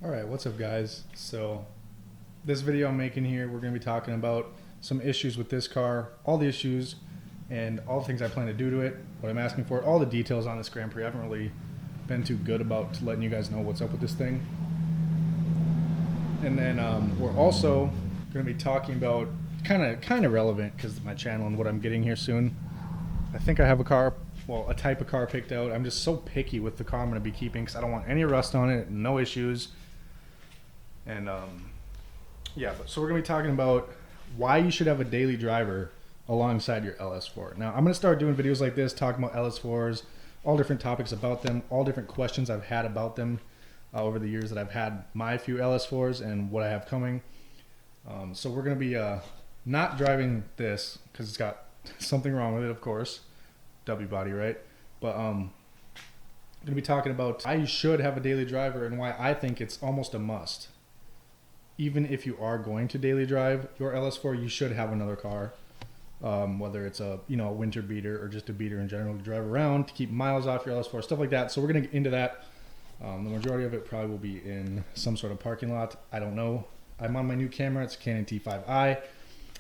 Alright, what's up guys? So this video I'm making here, we're going to be talking about some issues with this car, all the issues and all the things I plan to do to it, what I'm asking for, all the details on this Grand Prix. I haven't really been too good about letting you guys know what's up with this thing. And then we're also going to be talking about kind of relevant because of my channel and what I'm getting here soon. I think I have a type of car picked out. I'm just so picky with the car I'm going to be keeping because I don't want any rust on it, no issues. And so we're going to be talking about why you should have a daily driver alongside your LS4. Now I'm going to start doing videos like this talking about LS4s, all different topics about them, all different questions I've had about them over the years that I've had my few LS4s and what I have coming. So we're going to be not driving this because it's got something wrong with it, of course. W body, right? But I'm going to be talking about why you should have a daily driver and why I think it's almost a must. Even if you are going to daily drive your LS4, you should have another car, whether it's a winter beater or just a beater in general to drive around to keep miles off your LS4, stuff like that. So we're going to get into that. The majority of it probably will be in some sort of parking lot. I don't know. I'm on my new camera. It's a Canon T5i.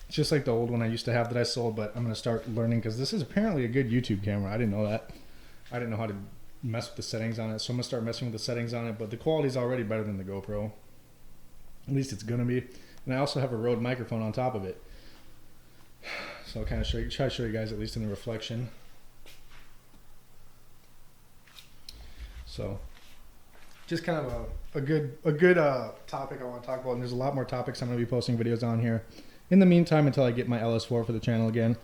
It's just like the old one I used to have that I sold, but I'm going to start learning because this is apparently a good YouTube camera. I didn't know that. I didn't know how to mess with the settings on it, so I'm going to start messing with the settings on it, but the quality is already better than the GoPro. At least it's going to be. And I also have a Rode microphone on top of it. So I'll kind of try to show you guys at least in the reflection. So just kind of a good topic I want to talk about, and there's a lot more topics I'm going to be posting videos on here. In the meantime, until I get my LS4 for the channel again,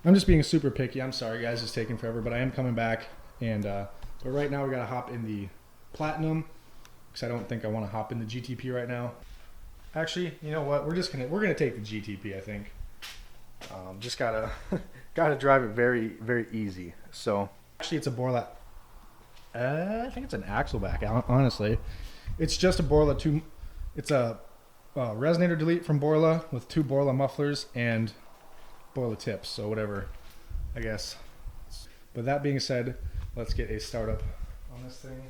I'm just being super picky. I'm sorry guys, it's taking forever, but I am coming back. And but right now we got to hop in the Platinum because I don't think I want to hop in the GTP right now. Actually, you know what? We're gonna take the GTP. I think. Just gotta drive it very very easy. So actually, it's a Borla. I think it's an axle back. Honestly, it's just a Borla 2. It's a resonator delete from Borla with 2 Borla mufflers and Borla tips. So whatever, I guess. But that being said, let's get a startup on this thing.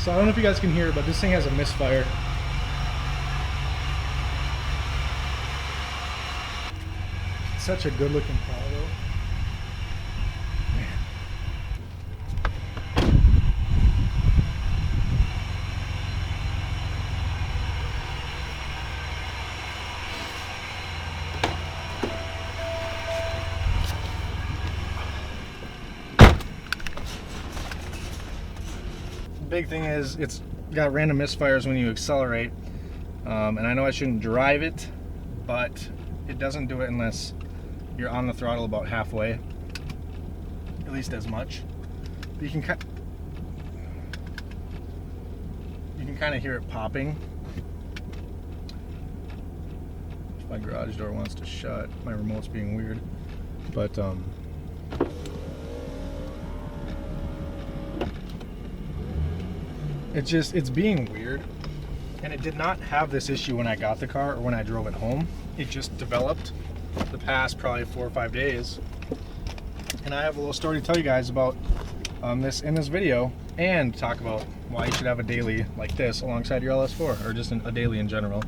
So I don't know if you guys can hear it, but this thing has a misfire. It's such a good looking car though. Man. Big thing is it's got random misfires when you accelerate, and I know I shouldn't drive it, but it doesn't do it unless you're on the throttle about halfway, at least as much. But you can kind of hear it popping. If my garage door wants to shut, my remote's being weird, but it's being weird, and it did not have this issue when I got the car or when I drove it home. It just developed the past probably 4 or 5 days, and I have a little story to tell you guys about this in this video, and talk about why you should have a daily like this alongside your LS4, or just a daily in general.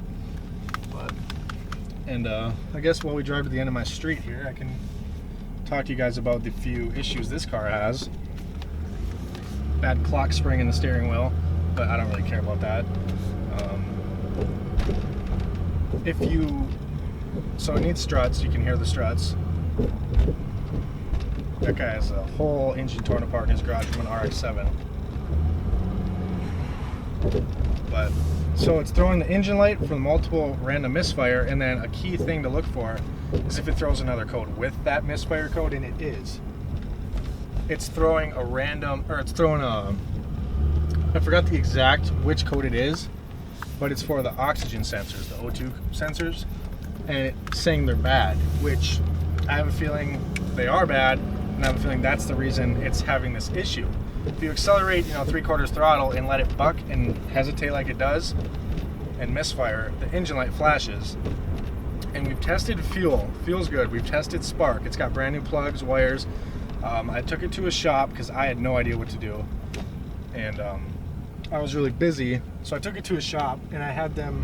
And I guess while we drive to the end of my street here, I can talk to you guys about the few issues this car has. Bad clock spring in the steering wheel, but I don't really care about that. So it needs struts. You can hear the struts. That guy has a whole engine torn apart in his garage from an RX-7. But so it's throwing the engine light from multiple random misfire, and then a key thing to look for is if it throws another code with that misfire code, and it is. It's throwing a random, or it's throwing a, I forgot the exact which code it is, but it's for the oxygen sensors, the O2 sensors, and it's saying they're bad, which I have a feeling they are bad, and I have a feeling that's the reason it's having this issue. If you accelerate, 3/4 throttle and let it buck and hesitate like it does and misfire, the engine light flashes. And we've tested fuel. Fuel's good. We've tested spark. It's got brand new plugs, wires. I took it to a shop because I had no idea what to do. And I was really busy. So I took it to a shop and I had them,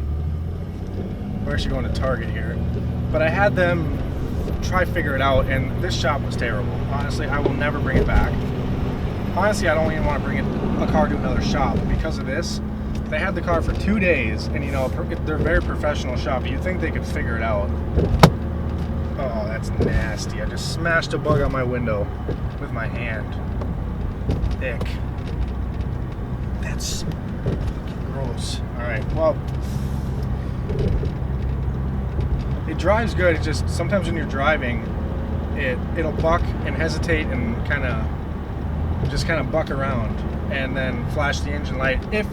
we're actually going to Target here, but I had them try figure it out, and this shop was terrible. Honestly, I will never bring it back. Honestly, I don't even want to bring a car to another shop because of this. They had the car for 2 days, and they're a very professional shop. You'd think they could figure it out. Oh, that's nasty. I just smashed a bug on my window with my hand. Ick. That's gross. Alright, well, it drives good. It just, sometimes when you're driving, it'll buck and hesitate and kind of buck around and then flash the engine light. If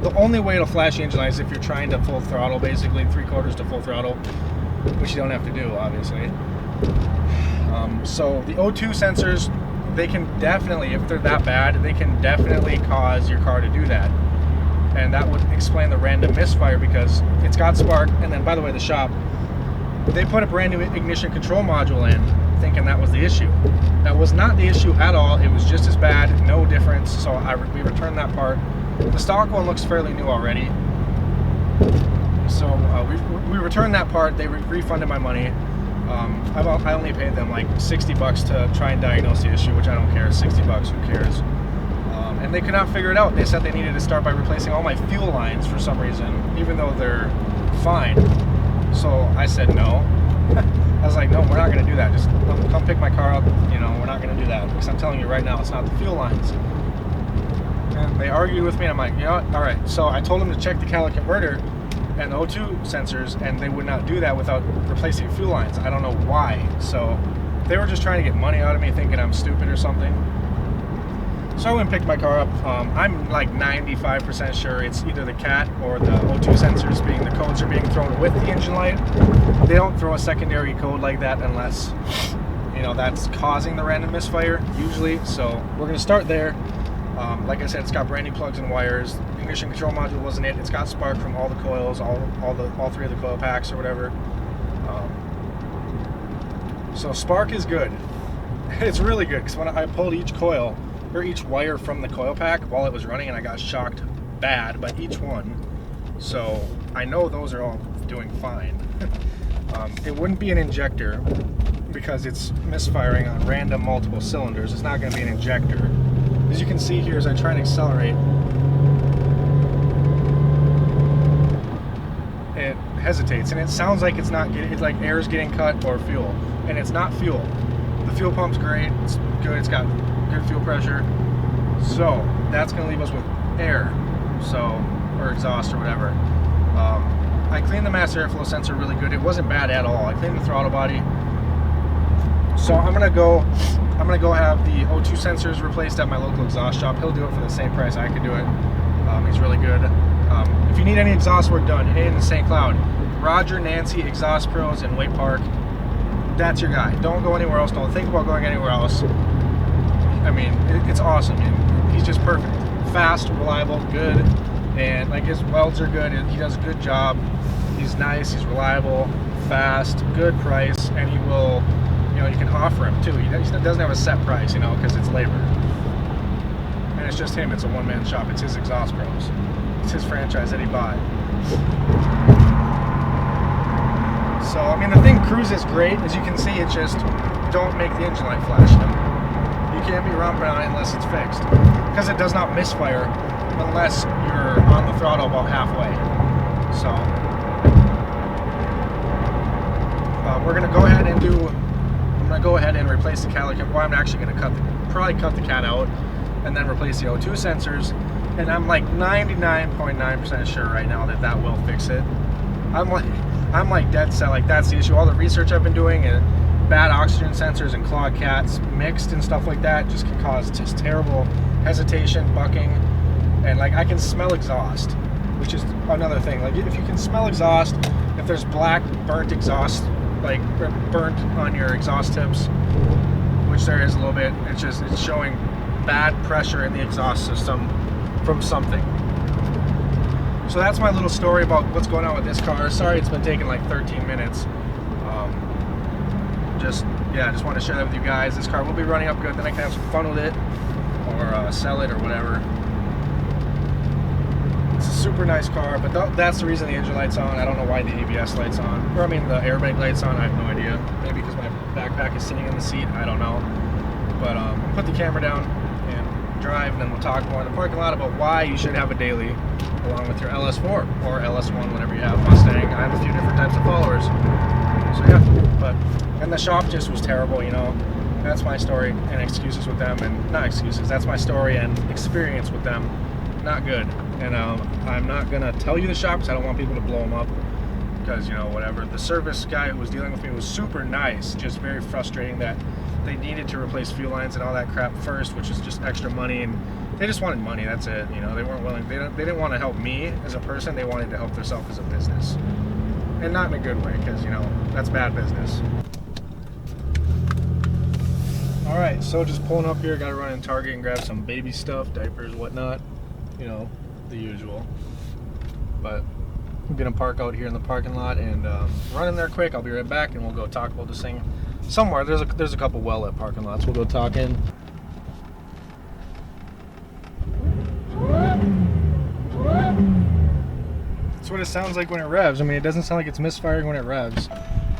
the only way it'll flash the engine light is if you're trying to full throttle, basically 3/4 to full throttle, which you don't have to do, obviously. So the O2 sensors, they can definitely, if they're that bad, they can definitely cause your car to do that. And that would explain the random misfire, because it's got spark. And then, by the way, the shop, they put a brand new ignition control module in, thinking that was the issue. That was not the issue at all. It was just as bad, no difference. So we returned that part. The stock one looks fairly new already. So we returned that part. They refunded my money. I only paid them like $60 to try and diagnose the issue, which I don't care. $60, who cares? And they could not figure it out. They said they needed to start by replacing all my fuel lines for some reason, even though they're fine. So I said no. I was like, no, we're not going to do that. Just come pick my car up. We're not going to do that, because I'm telling you right now, it's not the fuel lines. And they argued with me, and I'm like, you know what? All right. So I told them to check the catalytic converter and the O2 sensors, and they would not do that without replacing fuel lines. I don't know why. So they were just trying to get money out of me, thinking I'm stupid or something. So I went and picked my car up. I'm like 95% sure it's either the CAT or the O2 sensors, the codes are being thrown with the engine light. They don't throw a secondary code like that unless, that's causing the random misfire, usually. So we're going to start there. Like I said, it's got brand new plugs and wires. Ignition control module wasn't it. It's got spark from all the coils, all three of the coil packs or whatever. So spark is good. It's really good, because when I pulled each coil or each wire from the coil pack while it was running, and I got shocked bad by each one. So I know those are all doing fine. It wouldn't be an injector because it's misfiring on random multiple cylinders. It's not going to be an injector. As you can see here, as I try and accelerate, it hesitates, and it sounds like it's like air is getting cut or fuel, and it's not fuel. The fuel pump's great, it's good, it's got good fuel pressure. So that's going to leave us with air, or exhaust or whatever. I cleaned the mass airflow sensor really good. It wasn't bad at all. I cleaned the throttle body. So I'm gonna go have the O2 sensors replaced at my local exhaust shop. He'll do it for the same price I could do it. He's really good. If you need any exhaust work done in St. Cloud, Roger Nancy Exhaust Pros in Wake Park, that's your guy. Don't go anywhere else. Don't think about going anywhere else. I mean, it's awesome. He's just perfect. Fast, reliable, good, and like his welds are good. He does a good job. He's nice. He's reliable, fast, good price, and he will. You can offer him too. He doesn't have a set price, because it's labor. And it's just him. It's a one-man shop. It's his Exhaust Pros. It's his franchise that he bought. So, I mean, the thing cruises great. As you can see, it just don't make the engine light flash. You can't be romping on it unless it's fixed. Because it does not misfire unless you're on the throttle about halfway. So, we're going to go ahead and I'm going to go ahead and replace the catalytic. Well, I'm actually going to probably cut the cat out and then replace the O2 sensors. And I'm like 99.9% sure right now that will fix it. I'm like dead set, like that's the issue. All the research I've been doing, and bad oxygen sensors and clogged cats mixed and stuff like that just can cause just terrible hesitation, bucking, and like I can smell exhaust. which is another thing. Like if you can smell exhaust, if there's black burnt exhaust, like burnt on your exhaust tips, which there is a little bit, it's showing bad pressure in the exhaust system from something. So that's my little story about what's going on with this car. Sorry it's been taking like 13 minutes. Just want to share that with you guys. This car will be running up good, then I can have some fun with it, or sell it or whatever. It's a super nice car, but that's the reason the engine light's on. I don't know why the ABS light's on, or I mean the airbag light's on. I have no idea. Maybe because my backpack is sitting in the seat. I don't know. But put the camera down and drive, and then we'll talk more in the parking lot about why you should have a daily along with your LS4 or LS1, whatever you have, Mustang. I have a few different types of followers. So yeah, and the shop just was terrible, you know. That's my story and excuses with them, and not excuses, that's my story and experience with them. Not good. And I'm not gonna tell you the shop because I don't want people to blow them up, because, you know, whatever. The service guy who was dealing with me was super nice, just very frustrating that they needed to replace fuel lines and all that crap first, which is just extra money, and they just wanted money. That's it. You know, they weren't willing. They didn't want to help me as a person. They wanted to help themselves as a business, and not in a good way, because, you know, that's bad business. All right, so just pulling up here. Got to run in Target and grab some baby stuff, diapers, whatnot. You know, the usual. But I'm gonna park out here in the parking lot and run in there quick. I'll be right back, and we'll go talk about this thing somewhere. There's a couple well-lit parking lots. We'll go talk in. That's what it sounds like when it revs. I mean, it doesn't sound like it's misfiring when it revs.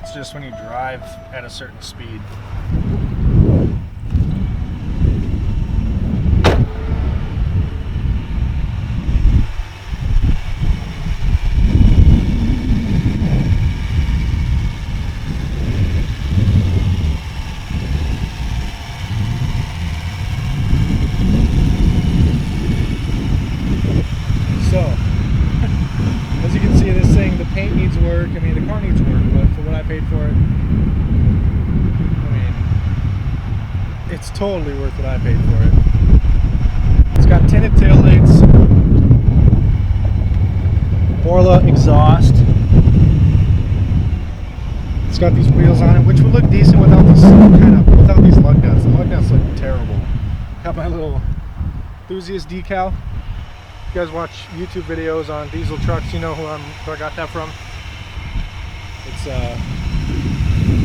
It's just when you drive at a certain speed. I mean, the car needs work, but for what I paid for it, I mean, it's totally worth what I paid for it. It's got tinted taillights, Borla exhaust. It's got these wheels on it, which would look decent without these lug nuts. The lug nuts look terrible. Got my little enthusiast decal. If you guys watch YouTube videos on diesel trucks, you know who I got that from.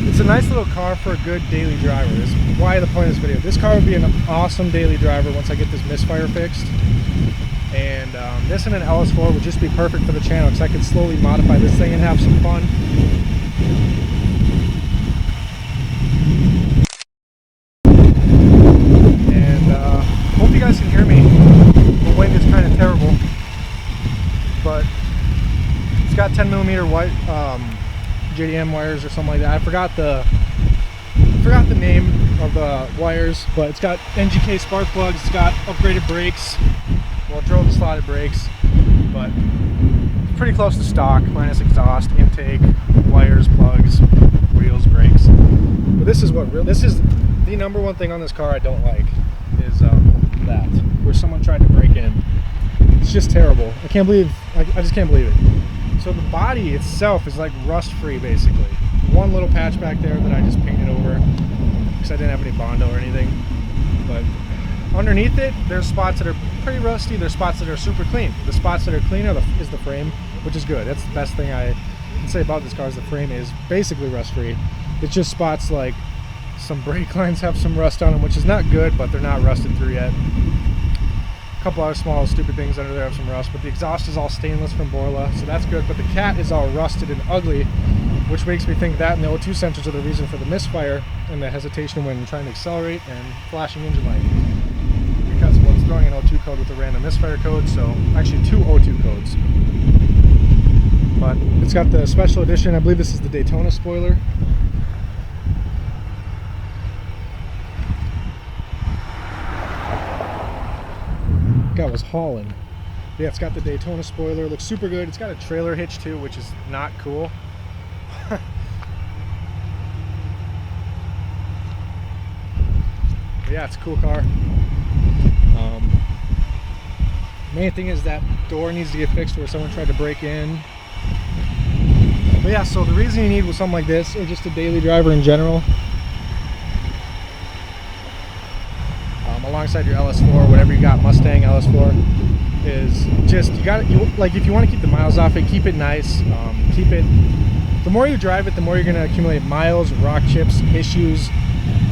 It's a nice little car for a good daily driver. Is why the point of this video. This car would be an awesome daily driver once I get this misfire fixed. And this and an LS4 would just be perfect for the channel, because I could slowly modify this thing and have some fun. And hope you guys can hear me. The wind is kind of terrible, but it's got 10mm white JDM wires or something like that. I forgot the name of the wires, but it's got NGK spark plugs. It's got upgraded brakes. Well, it drove the slotted brakes, but it's pretty close to stock, minus exhaust, intake, wires, plugs, wheels, brakes. But this is the number one thing on this car I don't like, is that where someone tried to break in. It's just terrible. I just can't believe it. So the body itself is like rust free, basically. One little patch back there that I just painted over because I didn't have any Bondo or anything. But underneath it, there's spots that are pretty rusty. There's spots that are super clean. The spots that are clean is the frame, which is good. That's the best thing I can say about this car, is the frame is basically rust free. It's just spots like some brake lines have some rust on them, which is not good, but they're not rusted through yet. A couple other small stupid things under there have some rust, but the exhaust is all stainless from Borla, so that's good. But the cat is all rusted and ugly, which makes me think that and the O2 sensors are the reason for the misfire and the hesitation when trying to accelerate and flashing engine light, because of what's throwing an O2 code with a random misfire code. So actually 2 O2 codes, but it's got the special edition. I believe this is the Daytona spoiler. Guy was hauling. Yeah, it's got the Daytona spoiler. Looks super good. It's got a trailer hitch too, which is not cool. Yeah, it's a cool car. Main thing is that door needs to get fixed where someone tried to break in. But yeah, so the reason you need with something like this, or just a daily driver in general, alongside your LS4, whatever you got, Mustang, LS4, is just like if you want to keep the miles off it, keep it nice. Keep it. The more you drive it, the more you're going to accumulate miles, rock chips, issues,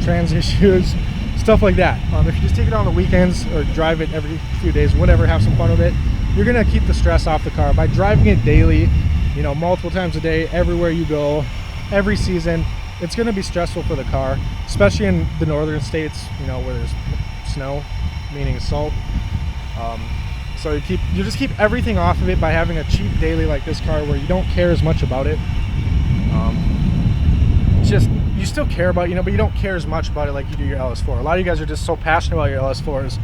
trans issues, stuff like that. If you just take it on the weekends or drive it every few days, whatever, have some fun with it, you're going to keep the stress off the car by driving it daily. You know, multiple times a day, everywhere you go, every season. It's going to be stressful for the car, especially in the northern states, you know, where there's snow, meaning salt. So you just keep everything off of it by having a cheap daily like this car, where you don't care as much about it. Just you still care about, you know, but you don't care as much about it like you do your LS4. A lot of you guys are just so passionate about your LS4s,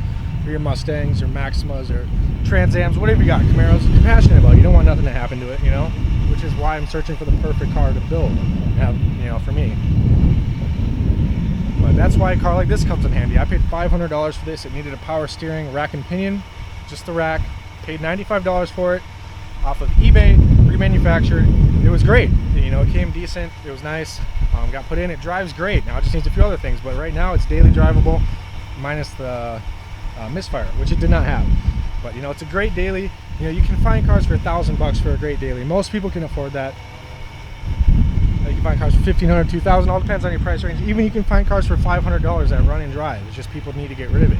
or your Mustangs, or Maximas, or Trans Ams, whatever you got, Camaros. You're passionate about it. You don't want nothing to happen to it, you know, which is why I'm searching for the perfect car to build, you know, for me. But that's why a car like this comes in handy. I paid $500 for this. It needed a power steering, rack and pinion, just the rack. Paid $95 for it off of eBay, remanufactured. It was great. You know, it came decent. It was nice. Got put in. It drives great. Now it just needs a few other things, but right now it's daily drivable, minus the misfire, which it did not have. But you know, it's a great daily. You know, you can find cars for $1,000 for a great daily. Most people can afford that. You can find cars for $1,500, $2,000. All depends on your price range. Even you can find cars for $500 that run and drive. It's just people need to get rid of it.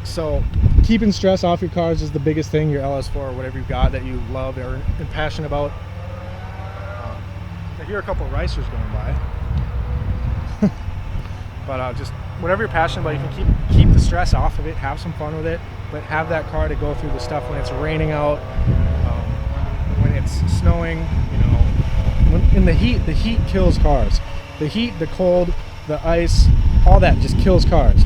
So keeping stress off your cars is the biggest thing. Your LS4 or whatever you've got that you love or are passionate about. I hear a couple of ricers going by. But just whatever you're passionate about, you can keep the stress off of it. Have some fun with it, but have that car to go through the stuff when it's raining out, when it's snowing. You know, in the heat kills cars. The heat, the cold, the ice, all that just kills cars.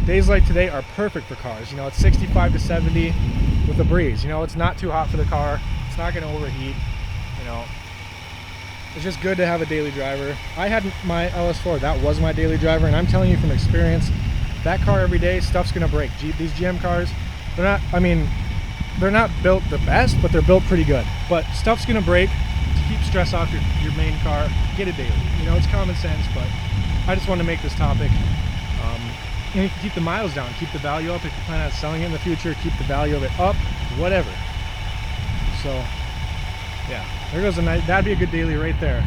Days like today are perfect for cars. You know, it's 65 to 70 with a breeze. You know, it's not too hot for the car. It's not going to overheat. You know, it's just good to have a daily driver. I had my LS4. That was my daily driver, and I'm telling you from experience, that car every day, stuff's going to break. These GM cars, they're not built the best, but they're built pretty good. But stuff's going to break. To keep stress off your main car, get a daily. You know, it's common sense, but I just wanted to make this topic. And you can keep the miles down, keep the value up. If you plan on selling it in the future, keep the value of it up, whatever. So, yeah, there goes that'd be a good daily right there.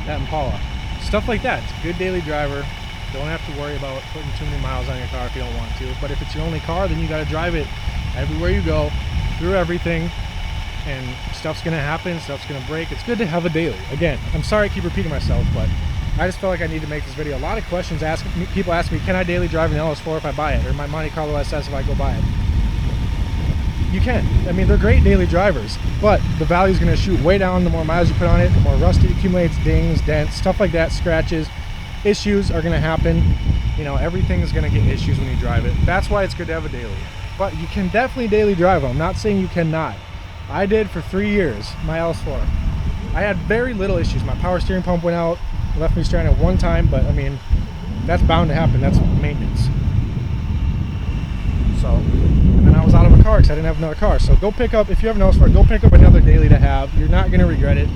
That Impala. Stuff like that. It's a good daily driver. Don't have to worry about putting too many miles on your car if you don't want to. But if it's your only car, then you got to drive it everywhere you go, through everything. And stuff's going to happen, stuff's going to break. It's good to have a daily. Again, I'm sorry I keep repeating myself, but I just felt like I need to make this video. A lot of questions people ask me, can I daily drive an LS4 if I buy it? Or my Monte Carlo SS if I go buy it? You can. I mean, they're great daily drivers, but the value's going to shoot way down the more miles you put on it, the more rust it accumulates, dings, dents, stuff like that, scratches. Issues are going to happen. You know, everything is going to get issues when you drive it. That's why it's good to have a daily. But you can definitely daily drive them. I'm not saying you cannot. I did for 3 years, my LS4. I had very little issues. My power steering pump went out, left me stranded one time, but I mean, that's bound to happen. That's maintenance. So, and then I was out of a car because I didn't have another car. So go pick up, if you have an LS4, go pick up another daily to have. You're not going to regret it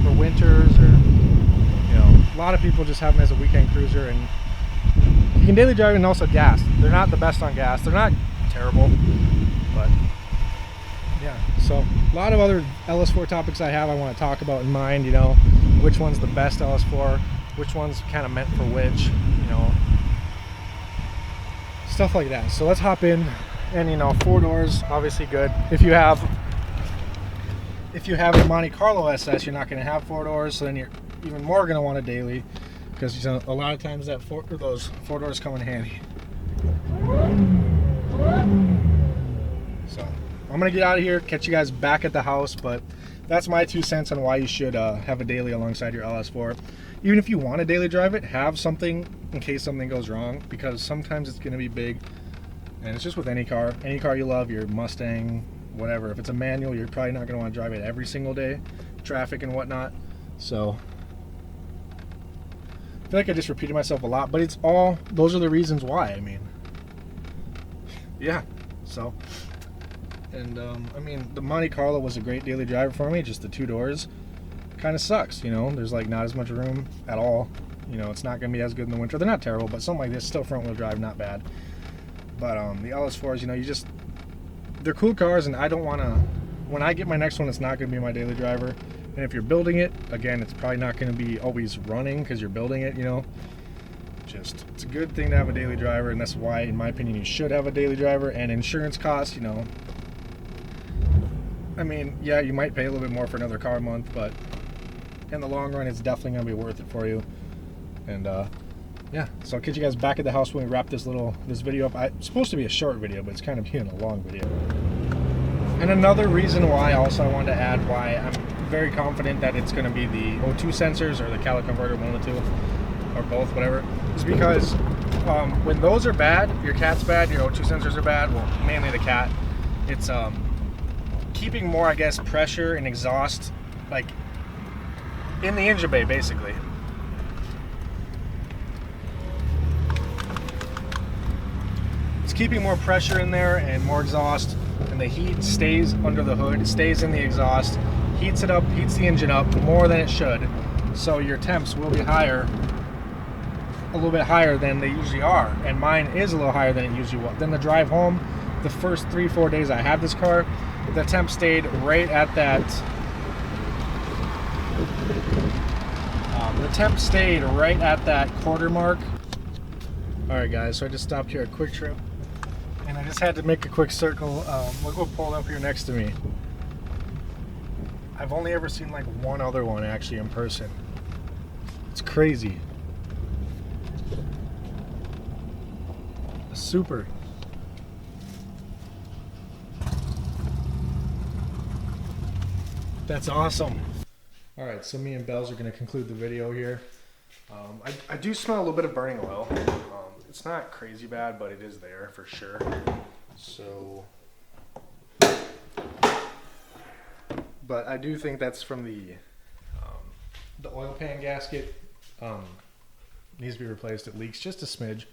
for winters, or, you know, a lot of people just have them as a weekend cruiser. And you can daily drive and also gas. They're not the best on gas. They're not terrible, but yeah. So a lot of other LS4 topics I want to talk about in mind, you know, which one's the best LS4, which one's kind of meant for which, you know, stuff like that. So let's hop in. And you know, 4 doors, obviously good. If you have a Monte Carlo SS, you're not going to have 4 doors, so then you're even more going to want a daily, because you know, a lot of times those 4 doors come in handy. So I'm going to get out of here, catch you guys back at the house, but that's my 2 cents on why you should have a daily alongside your LS4. Even if you want to daily drive it, have something in case something goes wrong, because sometimes it's going to be big. And it's just with any car you love, your Mustang, whatever. If it's a manual, you're probably not going to want to drive it every single day, traffic and whatnot. So I feel like I just repeated myself a lot, but those are the reasons why. I mean, yeah, So, and I mean, the Monte Carlo was a great daily driver for me. Just the 2 doors kind of sucks, you know. There's like not as much room at all. You know, it's not gonna be as good in the winter. They're not terrible, but something like this, still front wheel drive, not bad. But the LS4s, you know, they're cool cars, and I don't want to. When I get my next one, it's not gonna be my daily driver. And if you're building it, again, it's probably not gonna be always running because you're building it, you know. It's a good thing to have a daily driver, and that's why, in my opinion, you should have a daily driver. And insurance costs, you know, I mean, yeah, you might pay a little bit more for another car a month, but in the long run, it's definitely going to be worth it for you. And yeah, so I'll catch you guys back at the house when we wrap this video up. It's supposed to be a short video, but it's kind of being a long video. And another reason why also I wanted to add why I'm very confident that it's going to be the O2 sensors or the catalytic converter, one of the two, or both, whatever, is because when those are bad, your cat's bad, your O2 sensors are bad, well, mainly the cat, it's keeping more, I guess, pressure and exhaust, like, in the engine bay, basically. It's keeping more pressure in there and more exhaust, and the heat stays under the hood, it stays in the exhaust, heats it up, heats the engine up more than it should, so your temps will be higher, a little bit higher than they usually are, and mine is a little higher than it usually was. Then the drive home, the first 3-4 days I had this car, the temp stayed right at that. The temp stayed right at that quarter mark. All right, guys. So I just stopped here at Quick Trip, and I just had to make a quick circle. Look what pulled up here next to me. I've only ever seen like one other one actually in person. It's crazy. A Super. That's awesome. All right, so me and Bells are going to conclude the video here. I do smell a little bit of burning oil. It's not crazy bad, but it is there for sure. So, but I do think that's from the oil pan gasket. Needs to be replaced. It leaks just a smidge,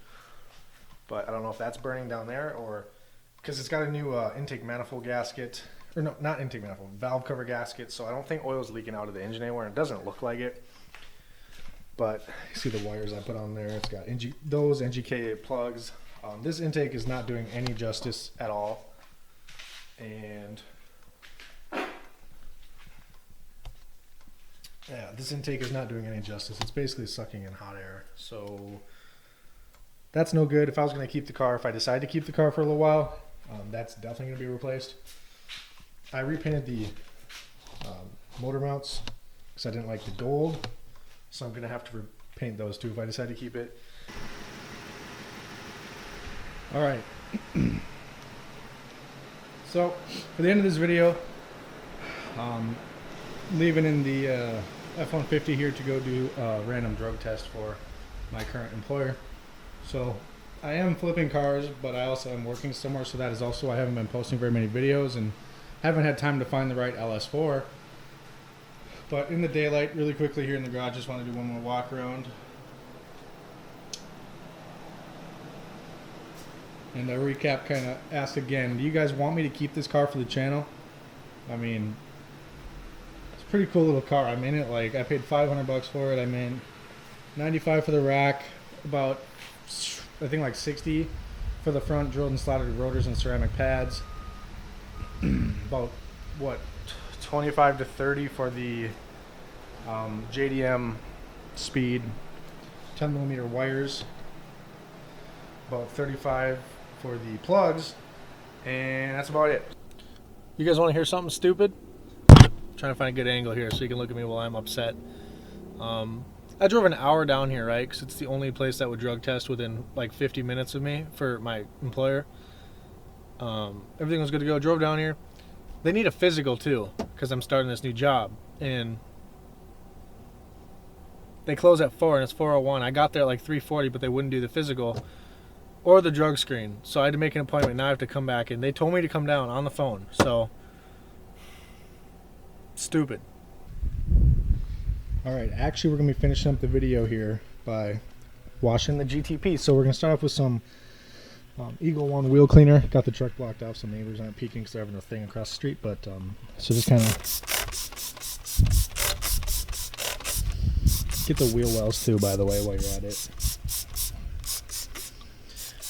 but I don't know if that's burning down there or because it's got a new intake manifold gasket. Or no, not intake manifold, valve cover gasket. So I don't think oil's leaking out of the engine anywhere. It doesn't look like it. But you see the wires I put on there. It's got those NGK plugs. This intake is not doing any justice at all. And yeah, this intake is not doing any justice. It's basically sucking in hot air. So that's no good. If I was going to keep the car, if I decide to keep the car for a little while, that's definitely going to be replaced. I repainted the motor mounts because I didn't like the gold, so I'm going to have to repaint those too if I decide to keep it. Alright, so for the end of this video, leaving in the F-150 here to go do a random drug test for my current employer. So I am flipping cars, but I also am working somewhere, so that is also why I haven't been posting very many videos and haven't had time to find the right LS4. But in the daylight, really quickly here in the garage, just want to do one more walk around. And to recap, kind of ask again, do you guys want me to keep this car for the channel? I mean, it's a pretty cool little car. I'm in it, like, I paid $500 for it. I'm in $95 for the rack, about, I think like $60 for the front drilled and slotted rotors and ceramic pads. About what, 25 to 30 for the JDM speed 10mm wires, about 35 for the plugs, and that's about it. You guys want to hear something stupid? I'm trying to find a good angle here so you can look at me while I'm upset. I drove an hour down here, right, because it's the only place that would drug test within like 50 minutes of me for my employer. Everything was good to go. Drove down here. They need a physical too because I'm starting this new job, and they close at 4 and it's 4:01. I got there at like 3:40, but they wouldn't do the physical or the drug screen, so I had to make an appointment. Now I have to come back, and they told me to come down on the phone. So stupid. All right, actually we're gonna be finishing up the video here by washing the GTP. So we're gonna start off with some Eagle 1 wheel cleaner. Got the truck blocked off so neighbors aren't peeking because they're having a thing across the street. But so just kind of get the wheel wells too, by the way, while you're at it.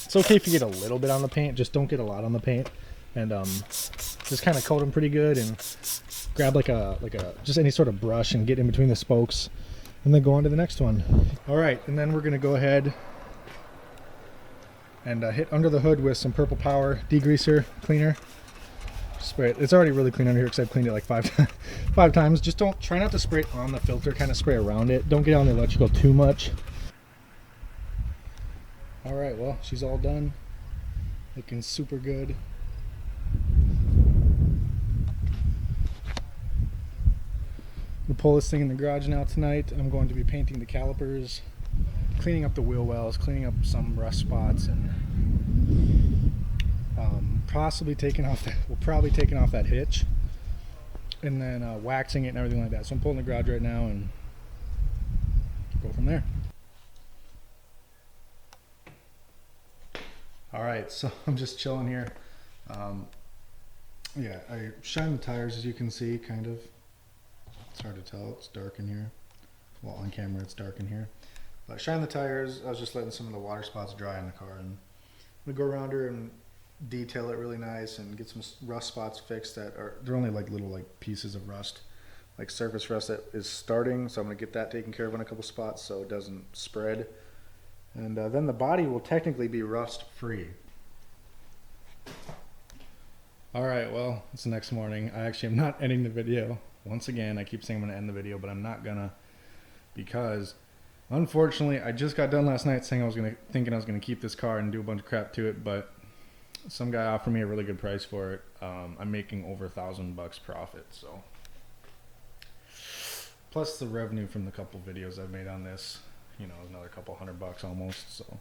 It's okay if you get a little bit on the paint, just don't get a lot on the paint. And just kind of coat them pretty good and grab like a just any sort of brush and get in between the spokes and then go on to the next one. All right, and then we're gonna go ahead and hit under the hood with some Purple Power degreaser cleaner. Spray it. It's already really clean under here because I've cleaned it like five times. Just try not to spray it on the filter, kind of spray around it. Don't get on the electrical too much. All right, well, she's all done. Looking super good. We'll pull this thing in the garage now tonight. I'm going to be painting the calipers, cleaning up the wheel wells, cleaning up some rust spots, and possibly we'll probably taking off that hitch, and then waxing it and everything like that. So I'm pulling the garage right now and go from there. All right, so I'm just chilling here. Yeah, I shine the tires, as you can see, kind of. It's hard to tell, it's dark in here. Well, on camera it's dark in here. But shine the tires, I was just letting some of the water spots dry in the car. And I'm gonna go around her and detail it really nice and get some rust spots fixed they're only like little like pieces of rust, like surface rust that is starting. So I'm gonna get that taken care of in a couple spots so it doesn't spread. And then the body will technically be rust free. All right, well, it's the next morning. I actually am not ending the video. Once again, I keep saying I'm gonna end the video, but I'm not gonna, because unfortunately, I just got done last night saying thinking I was gonna keep this car and do a bunch of crap to it, but some guy offered me a really good price for it. I'm making over $1,000 profit, so. Plus the revenue from the couple videos I've made on this, you know, another couple $100 almost, so.